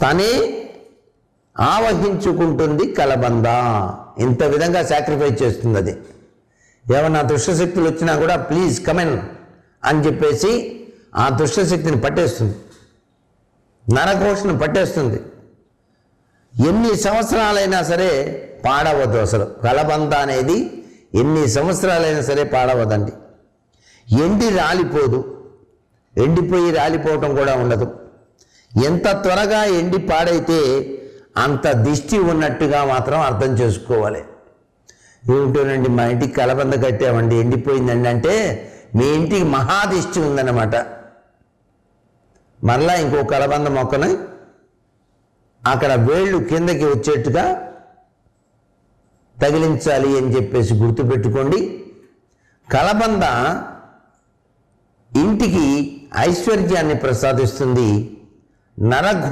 తనే ఆవహించుకుంటుంది కలబంద. ఇంత విధంగా సాక్రిఫైస్ చేస్తుంది అది. ఏమన్నా దుష్టశక్తులు వచ్చినా కూడా ప్లీజ్ కమెన్ అని చెప్పేసి ఆ దుష్టశక్తిని పట్టేస్తుంది, నరఘోషను పట్టేస్తుంది. ఎన్ని సంవత్సరాలైనా సరే పాడవద్దు. అసలు కలబంద అనేది ఎన్ని సంవత్సరాలైనా సరే పాడవదండి. ఎండి రాలిపోదు, ఎండిపోయి రాలిపోవటం కూడా ఉండదు. ఎంత త్వరగా ఎండి పాడైతే అంత దిష్టి ఉన్నట్టుగా మాత్రం అర్థం చేసుకోవాలి. ఏమిటోనండి మా ఇంటికి కలబంద కట్టామండి ఎండిపోయిందండి అంటే మీ ఇంటికి మహాదిష్టి ఉందన్నమాట. మరలా ఇంకో కలబంద మొక్కను అక్కడ వేళ్ళు కిందకి వచ్చేట్టుగా తగిలించాలి అని చెప్పేసి గుర్తుపెట్టుకోండి. కలబంద ఇంటికి ఐశ్వర్యాన్ని ప్రసాదిస్తుంది. నరఘోష